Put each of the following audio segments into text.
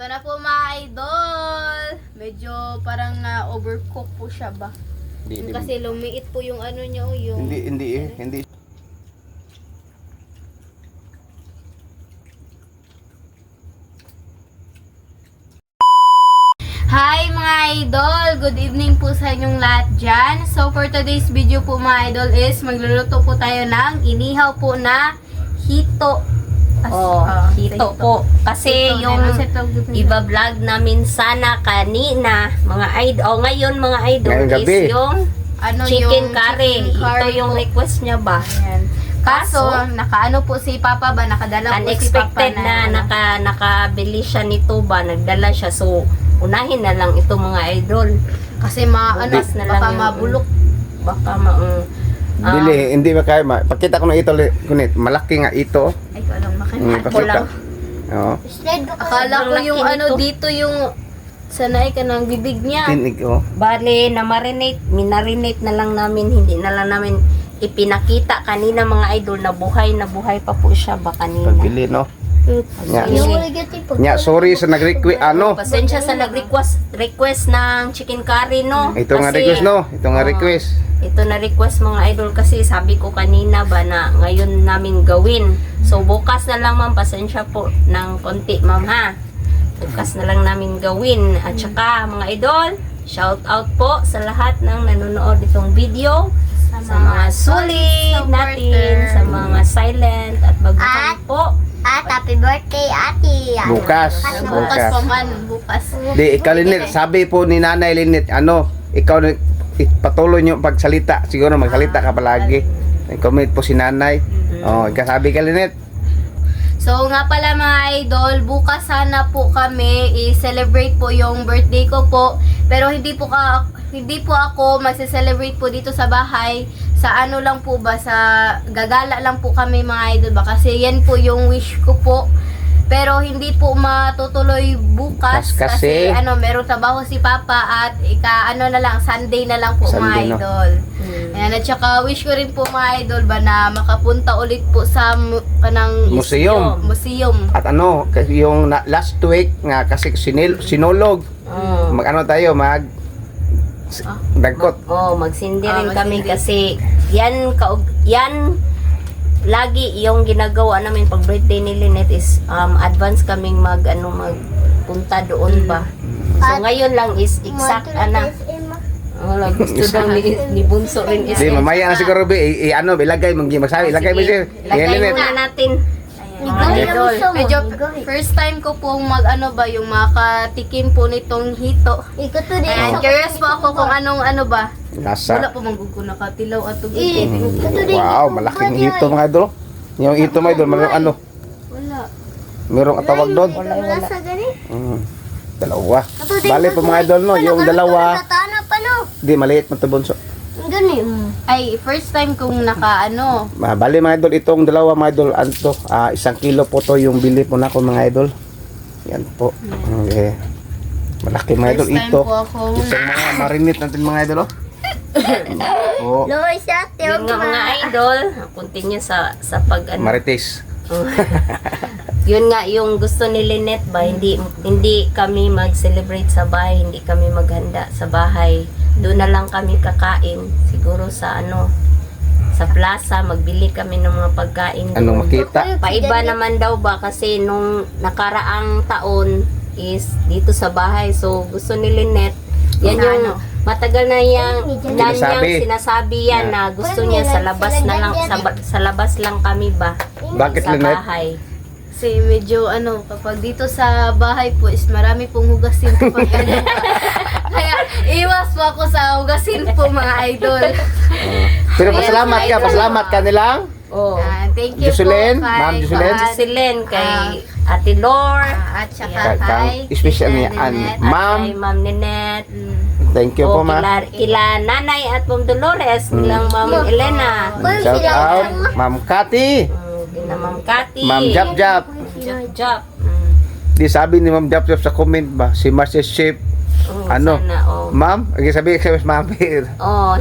Ito na po mga idol. Medyo parang na-overcook po siya ba? Hindi, Kasi lumiit po yung ano niya o yung... hindi. Hi mga idol! Good evening po sa inyong lahat dyan. So for today's video po mga idol is magluluto po tayo ng inihaw po na hito. Hito po. Kasi yung iba-vlog namin sana kanina, mga idol, ngayon mga idol Ngayong gabi. is yung Ano chicken yung curry. chicken curry Ito yung po. request niya ba? Ayan. Kaso, nakaano po si Papa ba? Nakadala po si Papa Unexpected na nakabili siya nito ba? Nagdala siya. So, unahin na lang ito mga idol. Kasi Bukas na lang baka yung- mabulok. Baka Dili, hindi makaya. Pakita ko na ito, kunit. Malaki nga ito. Ay, ko lang Ako lang. Oo. Akala ko yung Malaki ano nito. dito yung sanay ka ng bibig niya. Tinig, oh. Bale, minarinate na lang namin, hindi na lang namin ipinakita kanina mga idol na buhay pa po siya ba kanina. Pagbili, no? Nya, Sige. nya, sorry sa nag-request, ano? Pasensya sa nag-request ng chicken curry, no? Ito nga Kasi, request, no? Ito nga request. Ito na request mga idol kasi sabi ko kanina ba na ngayon namin gawin. So bukas na lang ma'am, pasensya po ng konti ma'am ha. Bukas na lang namin gawin. At saka mga idol, shout out po sa lahat ng nanonood itong video. Sa mga sulit natin, sa mga silent at baguhan po. Happy birthday, ate. Bukas. Bukas pa man, bukas. Di, ikaw, Linit, sabi po ni Nanay Linit, ano, ikaw, patuloy nyo pagsalita. Siguro magsalita ka palagi. Comment po si Nanay. Oh, ikasabi ka, Linit. So nga pala mga idol, bukas sana po kami i-celebrate po yung birthday ko po. Pero hindi po ako magse-celebrate po dito sa bahay. Sa ano lang po ba, sa gagala lang po kami mga idol ba. Kasi yan po yung wish ko po. Pero hindi po matutuloy bukas Kasi ano, merong trabaho si Papa at Sunday na lang po Sunday, mga no? idol. Ayan, at saka wish ko rin po mga idol ba na makapunta ulit po sa kanang Museum. museum. At ano, kasi yung last week nga kasi sinulog. Mag-ano tayo, dagkot. Magsindi rin kami magsindi. kasi yan lagi yung ginagawa namin pag birthday ni Lynette is advance kaming magpunta doon ba. So ngayon lang is exact wala gusto daw ni Bunso rin is Di, mamaya na siguro, ano, ilagay, magsabi, ilagay mo siya. lagay muna natin. Medyo first time ko pong yung makatikim po nitong hito. Ayan, curious po ako kung anong ba. Lasa. Wala po manggugo nakatilaw at Wow, malaking hito mga idol. Yung hito mga idol, mayroong ano, Wala. mayroong atawag doon. Dalawa. Bale po mga idol, no, yung dalawa, di, maliit mo ito, Bunso. Ay, first time kong Bale mga idol, itong dalawa mga idol, anto, 1 kilo po to yung bili po na ko mga idol. Yan po. Okay. Malaki mga idol, First time ito. po akong Itong mga marinate natin mga idol, oh. Oh, Yun nga mga idol, continue sa pag marites. Yun nga yung gusto ni Lynette ba, hindi kami mag-celebrate sa bahay, hindi kami maghanda sa bahay. Doon na lang kami kakain, siguro sa sa plaza, magbili kami ng mga pagkain doon. Anong makita? Paiba naman daw ba kasi nung nakaraang taon is dito sa bahay. So gusto ni Lynette, yan yung matagal na niyang sinasabi yan na gusto niya sa labas na lang, sa labas lang kami ba. Bakit, Sa Lynette? bahay. kasi medyo kapag dito sa bahay po is marami pong hugasin kapag kaya iwas po ako sa hugasin po mga idol. Pero pasalamat ka nilang. Thank you Jocelyn, po kay Ma'am Jocelyn. Jocelyn, kay Ate Lor, at saka kay Special niya, Ninette. Ma'am. kay Ma'am Ninette, Thank you po, ma. kila Nanay at Ma'am Dolores, nilang Ma'am Elena, Shout out, Ma'am Cathy, kila Ma'am Cathy, Ma'am Jap Jap. Jap. Di sabi ni Ma'am Jap Jap sa comment ba, si Master Chef, ano? Sana, Ma'am, sabi sa Ma'am.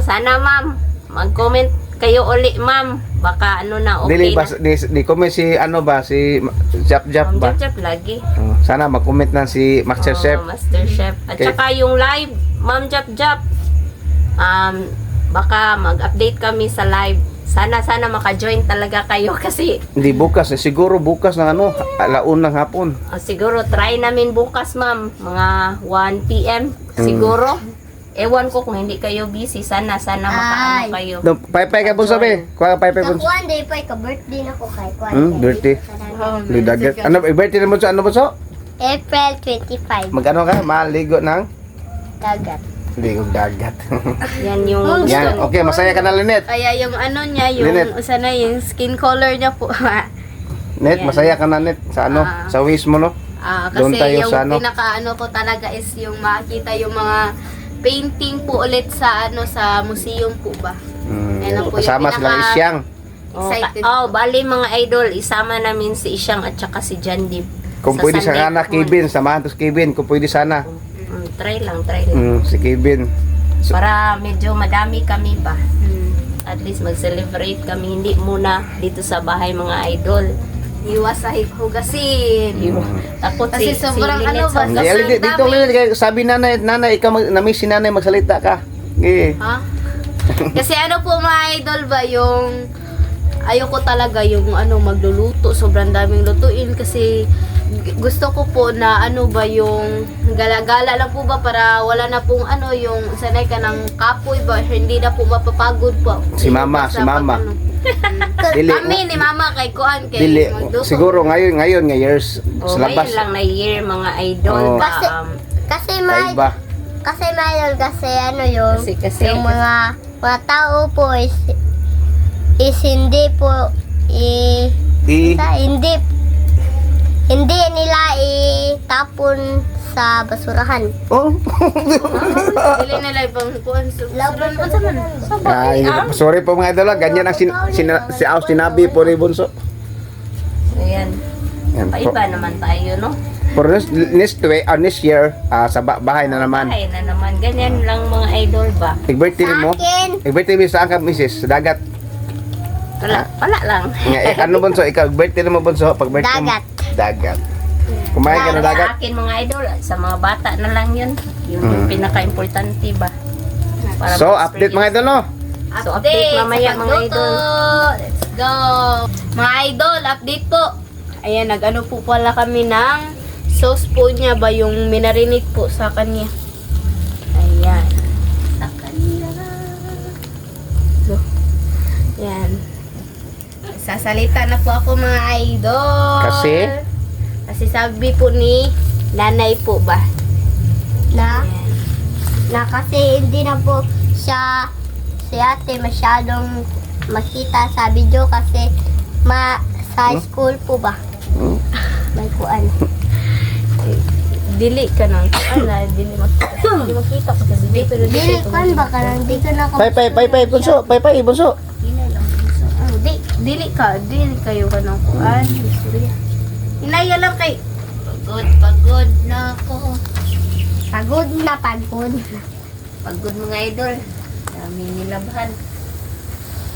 sana ma'am, mag-comment kayo uli, ma'am. Baka ano na, okay Dili ba na. di comment si ano ba si Jap Jap Ma'am ba? Jap lagi. Sana mag-comment na si Master Chef. Master Chef. At Okay. saka yung live, Ma'am Jap Jap. Baka mag-update kami sa live. Sana maka-join talaga kayo kasi Hindi bukas, siguro bukas ng ano, alaun ng hapon. siguro try namin bukas, ma'am. Mga 1 p.m. siguro. Ewan ko kung hindi kayo busy. Sana makaano kayo. No, pay ka po sabi. Kuha pay po. One day pa, ka-birthday na ko kay Kwan. Birthday. Lidagat. Ano birthday mo sa ano po so? April 25. Magano ka? Maligo ng Dagat. ligo dagat. Yan yung Yan, okay, masaya ka na Linet. Kaya yung ano niya, yung Linet. sana yung skin color niya po. Net, Yan. masaya ka na Net sa ano? Ah. Sa wish mo no? Doon Kasi tayo yung sa ano? pinaka-ano ko talaga is yung makita yung mga painting po ulit sa ano sa museum po ba. Yan ang po yung Kasama sila pinaka- Isyang. Excited. bali mga idol, isama namin si Isyang at saka si John Deep. Kung pwede sa Sunday kana po. Kevin, samahan to si Kevin kung pwede sana. Try lang. Si Kevin. Para medyo madami kami ba. Hmm. At least mag-celebrate kami. Hindi muna dito sa bahay mga idol. Iwas sa hugasin. Takot Kasi sobrang ano ba, Hindi, sobrang dito dami. Linet, kaya sabi nanay, ikaw na-miss si nanay magsalita ka. Okay. Ha? Kasi ano po mga idol ba yung ayoko talaga yung ano magluluto, sobrang daming lutuin kasi gusto ko po na ano ba yung gala-gala lang po ba para wala na pong ano yung sanay ka ng kapoy ba hindi na po mapapagod po. Si mama, Sa si mama. pag- ano. Dili. Kami ni mama kay Kuan kay Dili, magluto. siguro ngayon nga years O, sa labas. ngayon lang na year mga idol Oo. ba. Kasi Ay may, ba? kasi mayroon kasi ano yung, Kasi- yung mga tao po is hindi po, hindi nila itapon sa basurahan. Oh. Dili nila ibang Kuan. Ay, sorry po mga idol, ganyan ang si Aus sinabi po ni Bunso. Ayan. Yan po. Paiba naman tayo, no? For next year, sa bahay na naman. Ay na naman. Ganyan lang mga idol ba. Birthday mo? Akin, Birthday mo saan ka, Mrs.? Sa dagat. Wala lang. Ano Bunso? Ikaw, birthday mo Bunso? Pag birthday mo? Dagat. Dagat. Kumain ka na dagat? Sa akin mga idol, sa mga bata na lang yun. Yun yung pinaka-importante ba. Para So, ma-experience. update mga idol, no? So, update mamaya, sa mga pagluto. idol. Let's go. Mga idol, update po. Ayan, nag-ano po pala kami ng sauce po niya ba yung minarinate po sa kanya. Ayan. Sa kanya. Ayan. Sasalita na po ako mga idol. Kasi? Kasi sabi po ni nanay po ba? na kasi hindi na po siya si ate masyadong makita sa video kasi sa school po ba may kuan. Dili ka nang dili makita ko kasi dili pero Dili kuan ba karang di ka na Pay, Bunso. Pay, Bunso. dili kayo ka nang kuan. Inaya lang kay pagod na ako. Pagod na pagod. Pagod mga idol. Dami nilabhan.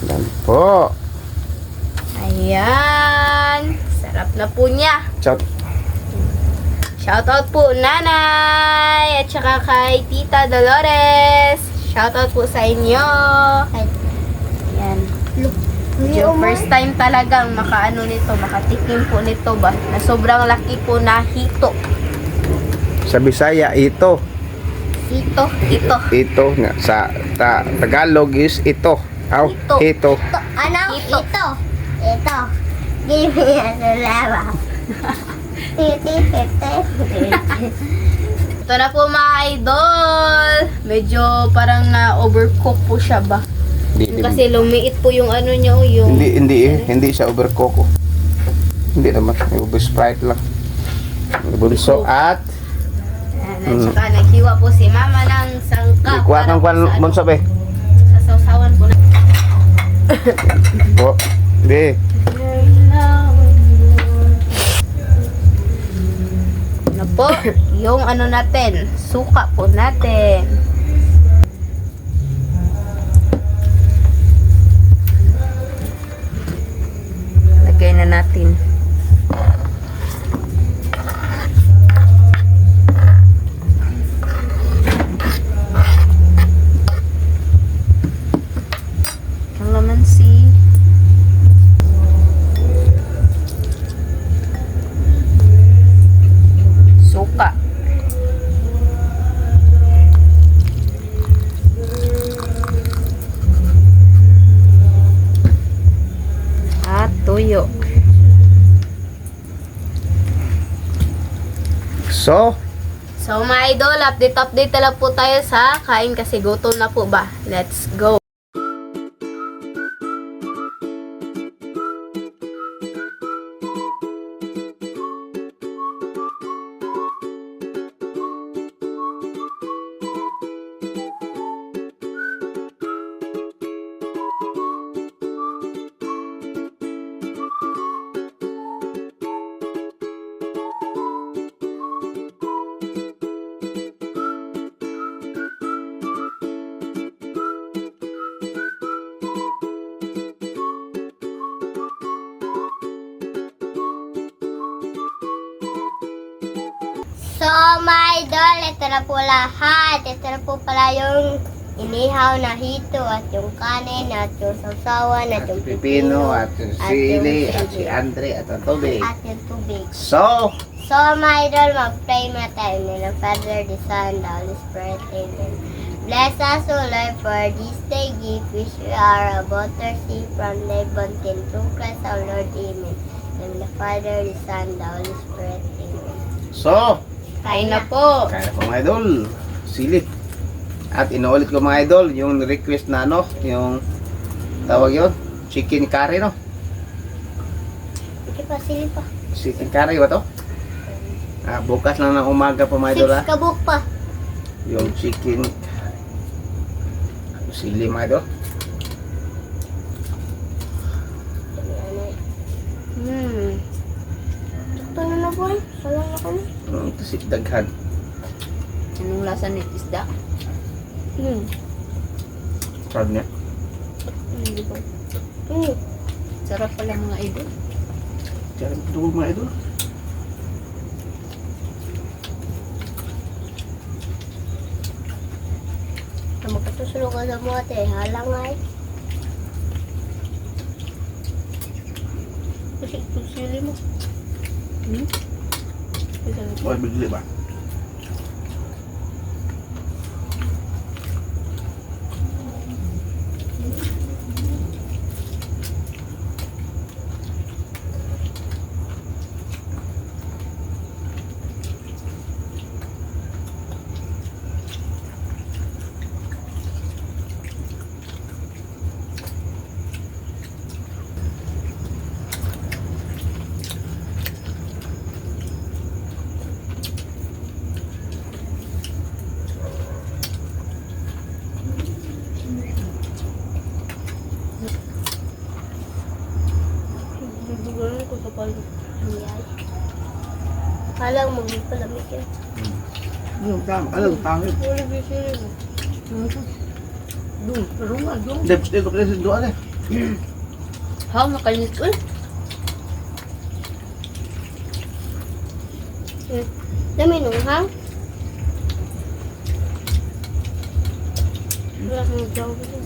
Yan po. Ayan. Sarap na po niya. Shout. Shoutout po nanay at saka kay Tita Dolores. Shoutout po sa inyo. Ayan. Yung first time talagang makaano nito, makatikim po nito ba na sobrang laki po na hito. Sa Bisaya, ito. Ito. Ito. Nga, sa Tagalog is ito. Aw, Ito. ito. Ano? Ito. Ito. Give me a lava. Ito na po mga idol. Medyo parang na-overcook po siya ba? Kasi lumiit po yung ano niya, yung... Hindi siya overcook. Hindi naman, over Sprite lang. Bunso at At saka naghiwa po si mama ng sangka. kuha kang kwan Bunso be. Sa sausawan po na. Po. Di. Ano po? Yung ano natin, suka po natin. natin. Kalamansi. Suka. At tuyo. So, So mga idol, update na lang po tayo sa kain kasi gutom na po ba. Let's go! So, my idol, ito na po lahat. Ito na po pala yung inihaw na hito at yung kanin at yung sausawan at yung pipino at yung at sili yung at si Andre at ang tubig. at yung tubig. So, So, my idol, mag-pray muna tayo nila Father, the Son, the Holy Spirit. Amen. Bless us, O Lord, for this day gift which we are about to receive from thy bounty through Christ our Lord. Amen. And the Father, the Son, the Holy Spirit. Amen. so, Kain na po! kaya po mga idol, sili. At inuulit ko mga idol, yung request na ano, yung tawag yun, chicken curry no? Sige pa, sige pa. Chicken curry ba to? Bukas lang ng umaga po mga idol ha. 6 kabuk pa. Yung chicken sili mga idol. Ito na na boy. Salang ako na. Ito si daghan. Anong lasa ni isda? Sarap niya. Hindi ba? Sarap pala mga idol. Sarap ito mga idol. Magkatusulong ka sa mga te. Halang ay. Kasi ito sili mo. Wala bigli ba? Dudugan ko sa palo. Halang mo palamig yan. Ano tama? Ano tama? Wala bisiri mo. Doon, pero nga doon. Depste ko kasi doon eh. How makalit ko? Dami nung hang. Wala kang jawab dito.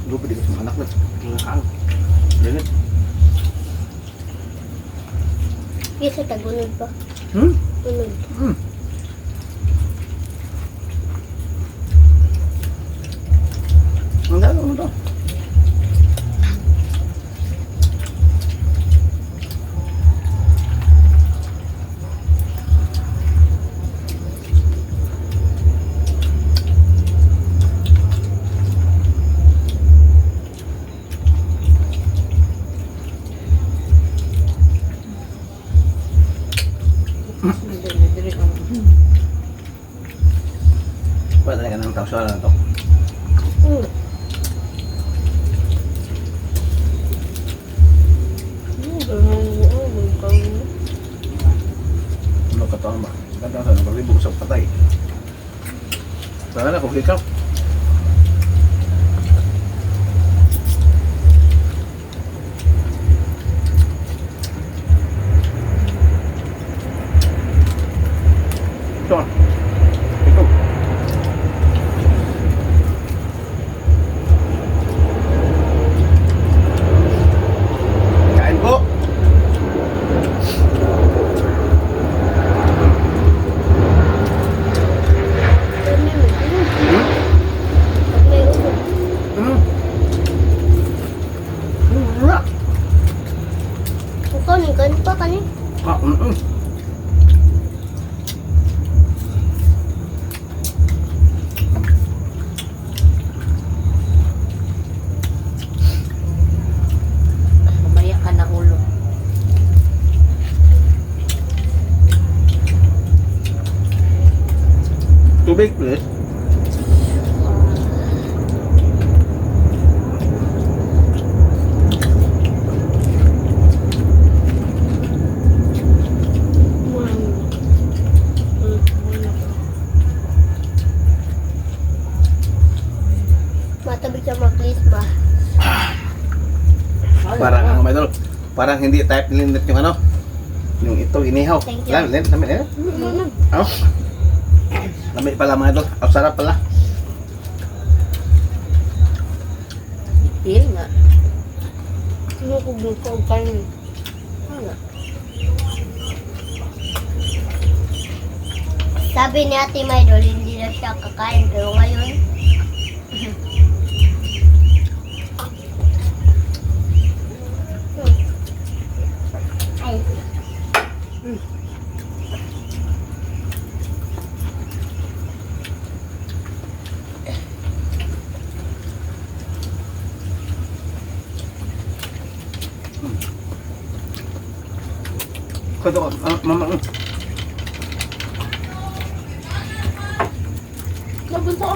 Lupa di ko sa anak na. Kailangan. Ganit. Isa tagunod pa. Tunod. Ang dami mo to. Wala talaga ng tao na to. Ano ka to ba? Ganda sa nabalibog sa patay. Sana na kung ikaw. ka ni? Ah, Mamaya ka na ulo. Tubig, please. Matabi siya mag-please ba? Parang ano, mga idol, parang hindi type ni Linnet yung ano, yung ito, inihaw. Thank you. Lan, Linnet, namin, eh? Oh. Lamig pala mga idol, ang sarap pala. Feel nga. Ano ko gusto ang kanin? Wala. Sabi ni Ate Maydol, hindi na siya kakain. Pero ngayon, ay, Kado, mama, Nabunta ka.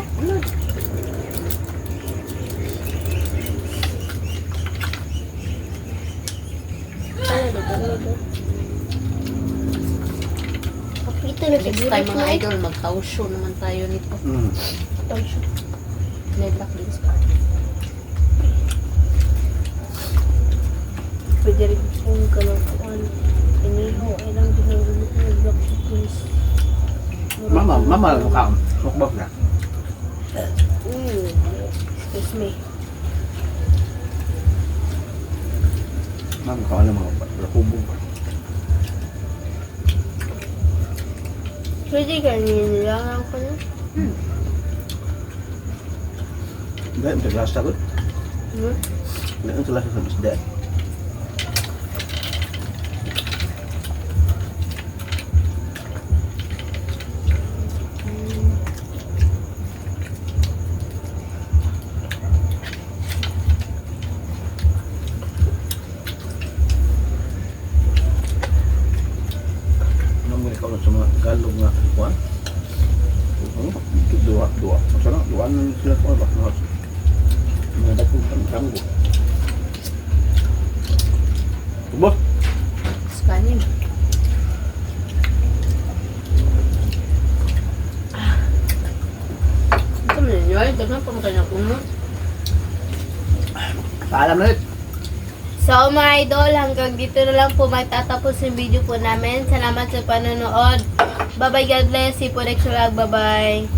ito na Next siguro. time mga idol, mag-house show naman tayo nito. May black beans pa. Pwede rin kung kalauan. Iniho, ay lang ginagawa ng black beans. mama, mukha, mukbang na. Excuse me. Mama, kawan ng mga lakubog. Pwede ka nilalang ko na. Hindi, may glasa ko. Hmm? Hindi, ang glasa sa bisda. Namun ikaw sa mga galog nga kuan. Dua. Masana, duaan sila ko ba? Mga dagkong tanggo. Tubo. Scanin. Ito mo ninyo ay, dagnan pa mo kanya kuno. Paalam na rin. So mga idol, hanggang dito na lang po magtatapos yung video po namin. Salamat sa panonood. Bye bye, God bless. See you po next vlog. Bye bye.